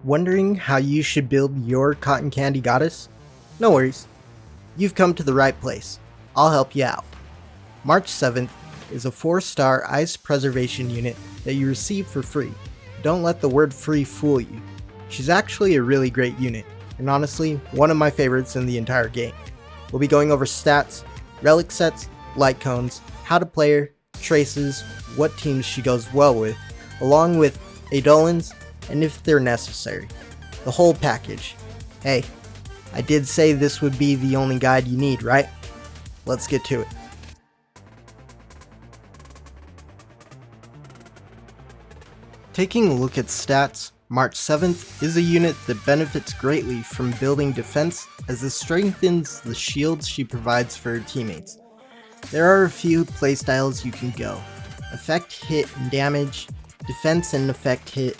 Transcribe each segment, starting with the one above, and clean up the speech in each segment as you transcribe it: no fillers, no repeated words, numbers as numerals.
Wondering how you should build your cotton candy goddess? No worries, you've come to the right place. I'll help you out. March 7th is a 4-star ice preservation unit that you receive for free. Don't let the word free fool you. She's actually a really great unit, and honestly, one of my favorites in the entire game. We'll be going over stats, relic sets, light cones, how to play her, traces, what teams she goes well with, along with Eidolons, and if they're necessary. The whole package. Hey, I did say this would be the only guide you need, right? Let's get to it. Taking a look at stats, March 7th is a unit that benefits greatly from building defense as this strengthens the shields she provides for her teammates. There are a few playstyles you can go: effect hit and damage, defense and effect hit,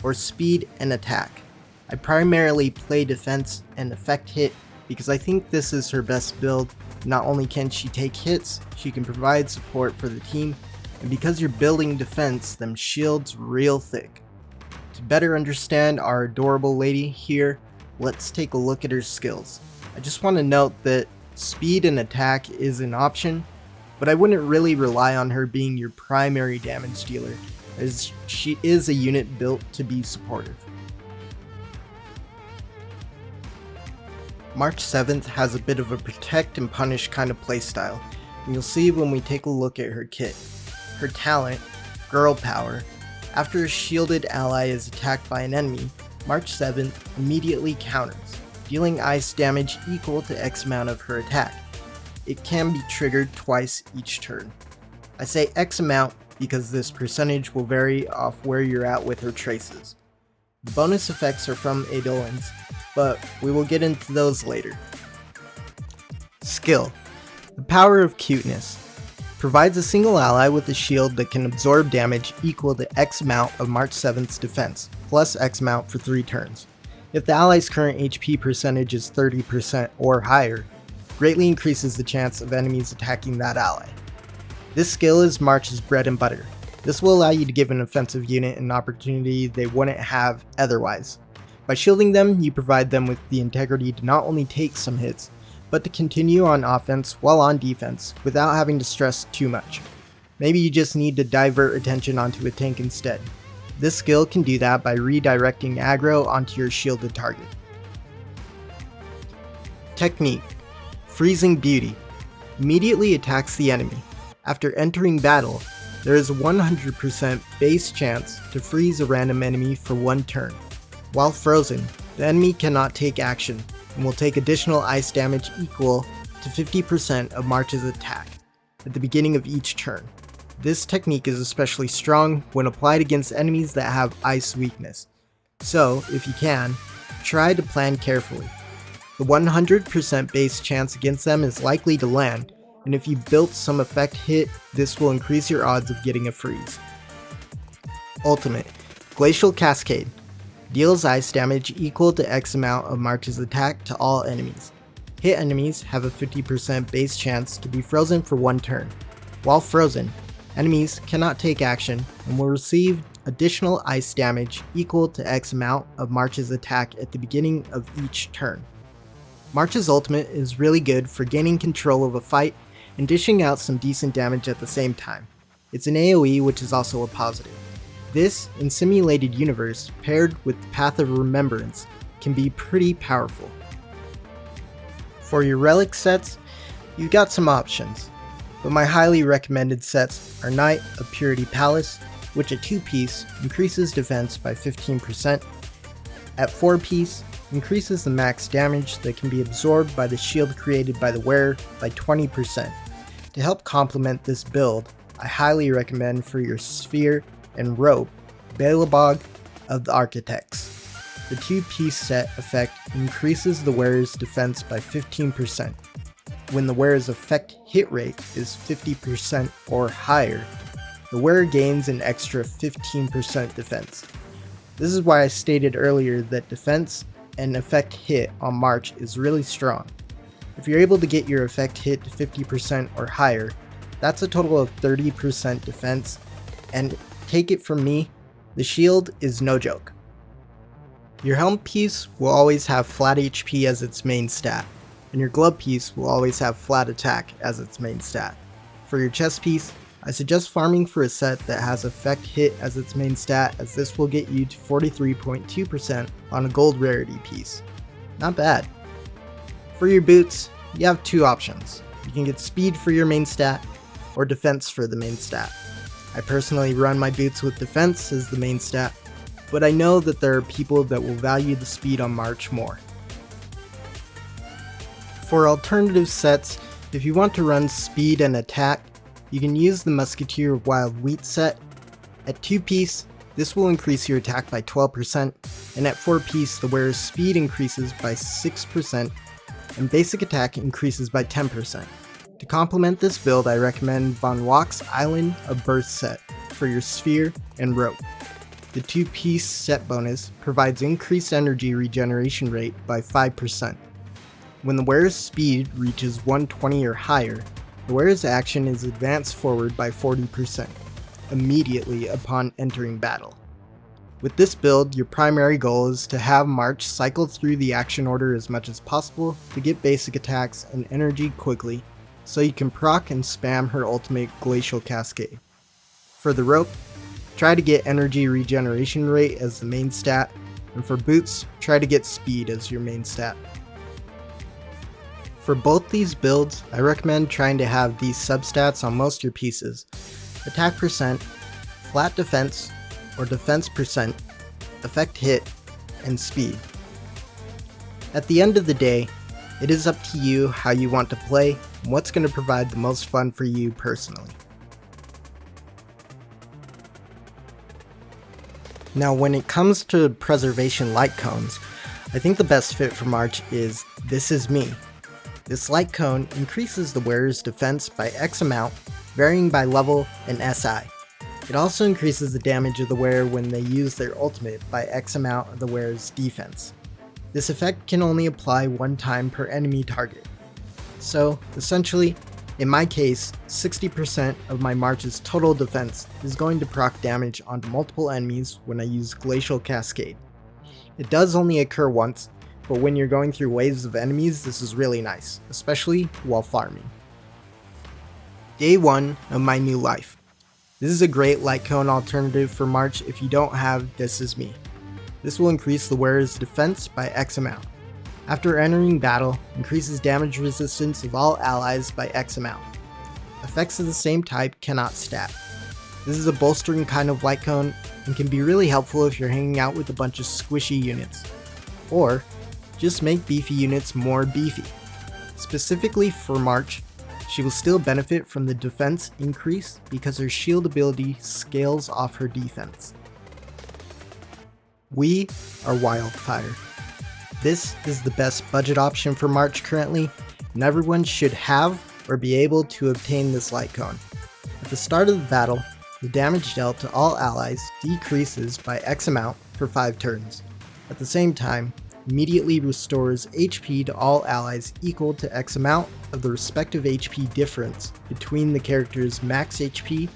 or speed and attack. I primarily play defense and effect hit because I think this is her best build. Not only can she take hits, she can provide support for the team, and because you're building defense, them shields real thick. To better understand our adorable lady here, let's take a look at her skills. I just want to note that speed and attack is an option, but I wouldn't really rely on her being your primary damage dealer, as she is a unit built to be supportive. March 7th has a bit of a protect and punish kind of playstyle, and you'll see when we take a look at her kit. Her talent, Girl Power. After a shielded ally is attacked by an enemy, March 7th immediately counters, dealing ice damage equal to X amount of her attack. It can be triggered twice each turn. I say X amount because this percentage will vary off where you're at with her traces. The bonus effects are from Eidolons, but we will get into those later. Skill. The Power of Cuteness. Provides a single ally with a shield that can absorb damage equal to X amount of March 7th's defense, plus X amount for 3 turns. If the ally's current HP percentage is 30% or higher, greatly increases the chance of enemies attacking that ally. This skill is March's bread and butter. This will allow you to give an offensive unit an opportunity they wouldn't have otherwise. By shielding them, you provide them with the integrity to not only take some hits, but to continue on offense while on defense without having to stress too much. Maybe you just need to divert attention onto a tank instead. This skill can do that by redirecting aggro onto your shielded target. Technique. Freezing Beauty. Immediately attacks the enemy. After entering battle, there is a 100% base chance to freeze a random enemy for 1 turn. While frozen, the enemy cannot take action and will take additional ice damage equal to 50% of March's attack at the beginning of each turn. This technique is especially strong when applied against enemies that have ice weakness, so if you can, try to plan carefully. The 100% base chance against them is likely to land, and if you built some effect hit, this will increase your odds of getting a freeze. Ultimate. Glacial Cascade. Deals ice damage equal to X amount of March's attack to all enemies. Hit enemies have a 50% base chance to be frozen for 1 turn. While frozen, enemies cannot take action and will receive additional ice damage equal to X amount of March's attack at the beginning of each turn. March's ultimate is really good for gaining control of a fight and dishing out some decent damage at the same time. It's an AoE, which is also a positive. This, in Simulated Universe, paired with the Path of Remembrance, can be pretty powerful. For your relic sets, you've got some options, but my highly recommended sets are Knight of Purity Palace, which at 2-piece increases defense by 15%, at 4-piece increases the max damage that can be absorbed by the shield created by the wearer by 20%. To help complement this build, I highly recommend for your Sphere and Rope, Balebog of the Architects. The 2-piece set effect increases the wearer's defense by 15%. When the wearer's effect hit rate is 50% or higher, the wearer gains an extra 15% defense. This is why I stated earlier that defense and effect hit on March is really strong. If you're able to get your effect hit to 50% or higher, that's a total of 30% defense, and take it from me, the shield is no joke. Your helm piece will always have flat HP as its main stat, and your glove piece will always have flat attack as its main stat. For your chest piece, I suggest farming for a set that has effect hit as its main stat, as this will get you to 43.2% on a gold rarity piece. Not bad. For your boots, you have two options. You can get speed for your main stat, or defense for the main stat. I personally run my boots with defense as the main stat, but I know that there are people that will value the speed on March more. For alternative sets, if you want to run speed and attack, you can use the Musketeer Wild Wheat set. At 2 piece, this will increase your attack by 12%, and at 4 piece, the wearer's speed increases by 6%, and basic attack increases by 10%. To complement this build, I recommend Von Walk's Island of Birth set for your sphere and rope. The 2-piece set bonus provides increased energy regeneration rate by 5%. When the wearer's speed reaches 120 or higher, the wearer's action is advanced forward by 40%, immediately upon entering battle. With this build, your primary goal is to have March cycle through the action order as much as possible to get basic attacks and energy quickly, so you can proc and spam her ultimate Glacial Cascade. For the rope, try to get energy regeneration rate as the main stat, and for boots, try to get speed as your main stat. For both these builds, I recommend trying to have these substats on most of your pieces: attack percent, flat defense, or defense percent, effect hit, and speed. At the end of the day, it is up to you how you want to play and what's going to provide the most fun for you personally. Now, when it comes to preservation light cones, I think the best fit for March is This Is Me. This light cone increases the wearer's defense by X amount, varying by level and SI. It also increases the damage of the wearer when they use their ultimate by X amount of the wearer's defense. This effect can only apply one time per enemy target. So, essentially, in my case, 60% of my March's total defense is going to proc damage onto multiple enemies when I use Glacial Cascade. It does only occur once, but when you're going through waves of enemies, this is really nice, especially while farming. Day 1 of my new life. This is a great light cone alternative for March if you don't have This Is Me. This will increase the wearer's defense by X amount. After entering battle, increases damage resistance of all allies by X amount. Effects of the same type cannot stat. This is a bolstering kind of light cone and can be really helpful if you're hanging out with a bunch of squishy units. Or, just make beefy units more beefy. Specifically for March, she will still benefit from the defense increase because her shield ability scales off her defense. We are Wildfire. This is the best budget option for March currently, and everyone should have or be able to obtain this light cone. At the start of the battle, the damage dealt to all allies decreases by X amount for 5 turns. At the same time, immediately restores HP to all allies equal to X amount of the respective HP difference between the character's max HP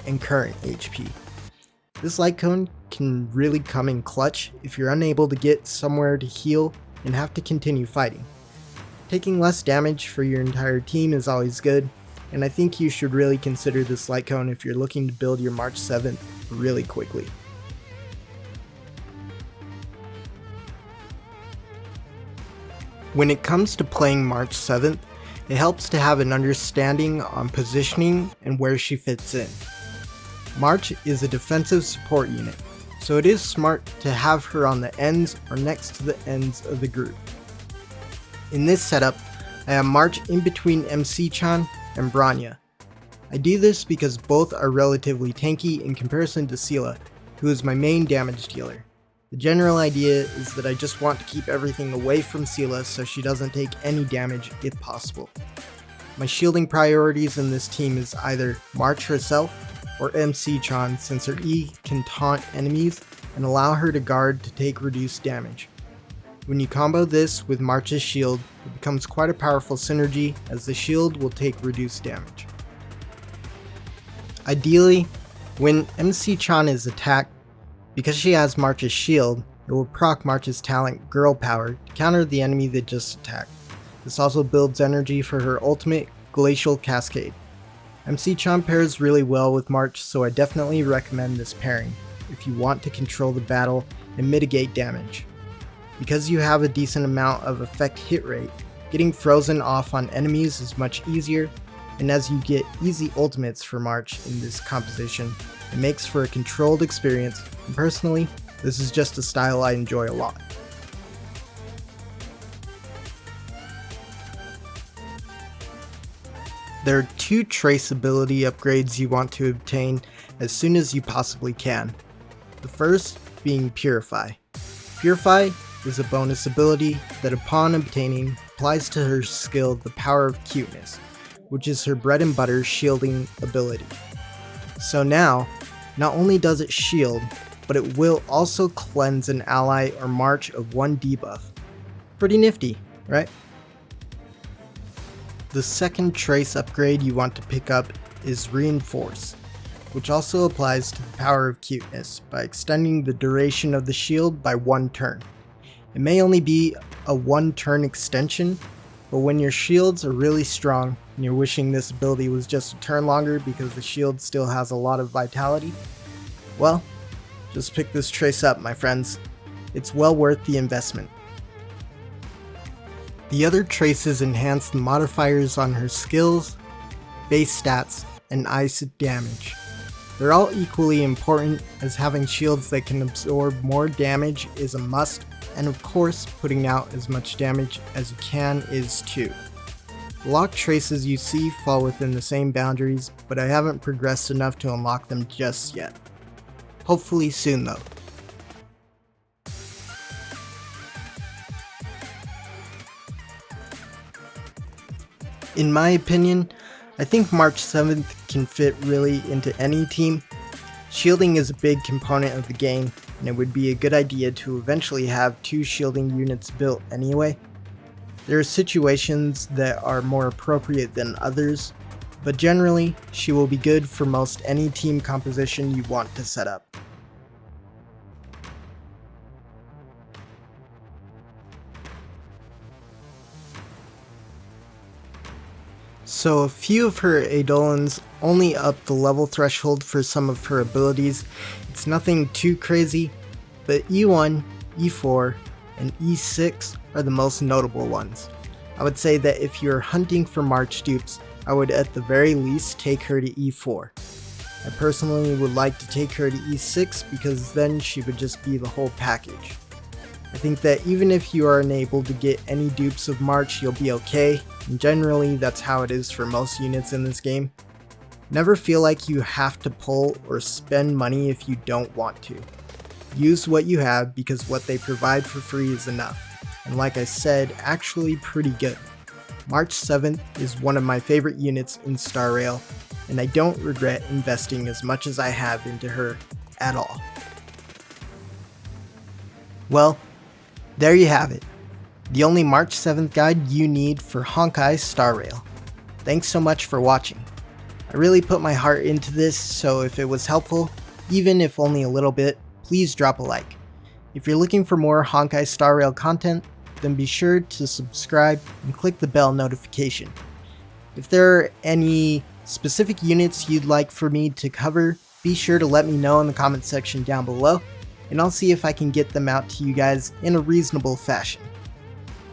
and current HP. This light cone can really come in clutch if you're unable to get somewhere to heal and have to continue fighting. Taking less damage for your entire team is always good, and I think you should really consider this light cone if you're looking to build your March 7th really quickly. When it comes to playing March 7th, it helps to have an understanding on positioning and where she fits in. March is a defensive support unit, so it is smart to have her on the ends or next to the ends of the group. In this setup, I have March in between MC-chan and Bronya. I do this because both are relatively tanky in comparison to Seela, who is my main damage dealer. The general idea is that I just want to keep everything away from Seela so she doesn't take any damage if possible. My shielding priorities in this team is either March herself or MC-chan, since her E can taunt enemies and allow her to guard to take reduced damage. When you combo this with March's shield, it becomes quite a powerful synergy as the shield will take reduced damage. Ideally, when MC-chan is attacked, because she has March's shield, it will proc March's talent Girl Power to counter the enemy that just attacked. This also builds energy for her ultimate Glacial Cascade. MC-chan pairs really well with March, so I definitely recommend this pairing if you want to control the battle and mitigate damage. Because you have a decent amount of effect hit rate, getting frozen off on enemies is much easier, and as you get easy ultimates for March in this composition, it makes for a controlled experience, and personally, this is just a style I enjoy a lot. There are 2 trace ability upgrades you want to obtain as soon as you possibly can. The first being Purify. Purify is a bonus ability that upon obtaining applies to her skill the Power of Cuteness, which is her bread and butter shielding ability. So now, not only does it shield, but it will also cleanse an ally or March of 1 debuff. Pretty nifty, right? The second trace upgrade you want to pick up is Reinforce, which also applies to the Power of Cuteness by extending the duration of the shield by 1 turn. It may only be a 1 turn extension, but when your shields are really strong and you're wishing this ability was just a turn longer because the shield still has a lot of vitality, well, just pick this trace up, my friends. It's well worth the investment. The other traces enhance the modifiers on her skills, base stats, and ice damage. They're all equally important, as having shields that can absorb more damage is a must, and of course putting out as much damage as you can is too. The locked traces you see fall within the same boundaries, but I haven't progressed enough to unlock them just yet. Hopefully soon though. In my opinion, I think March 7th can fit really into any team. Shielding is a big component of the game, and it would be a good idea to eventually have 2 shielding units built anyway. There are situations that are more appropriate than others, but generally, she will be good for most any team composition you want to set up. So a few of her Eidolons only up the level threshold for some of her abilities. It's nothing too crazy, but E1, E4, and E6 are the most notable ones. I would say that if you're hunting for March dupes, I would at the very least take her to E4. I personally would like to take her to E6 because then she would just be the whole package. I think that even if you are unable to get any dupes of March, you'll be okay, and generally that's how it is for most units in this game. Never feel like you have to pull or spend money if you don't want to. Use what you have because what they provide for free is enough, and like I said, actually pretty good. March 7th is one of my favorite units in Star Rail, and I don't regret investing as much as I have into her at all. Well, there you have it. The only March 7th guide you need for Honkai Star Rail. Thanks so much for watching. I really put my heart into this, so if it was helpful, even if only a little bit, please drop a like. If you're looking for more Honkai Star Rail content, then be sure to subscribe and click the bell notification. If there are any specific units you'd like for me to cover, be sure to let me know in the comment section down below, and I'll see if I can get them out to you guys in a reasonable fashion.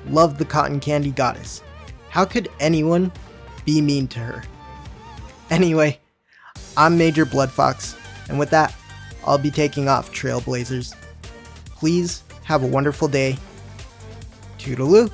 Love the cotton candy goddess. How could anyone be mean to her? Anyway, I'm MjrBloodFox, and with that, I'll be taking off, Trailblazers. Please have a wonderful day. Toodaloo.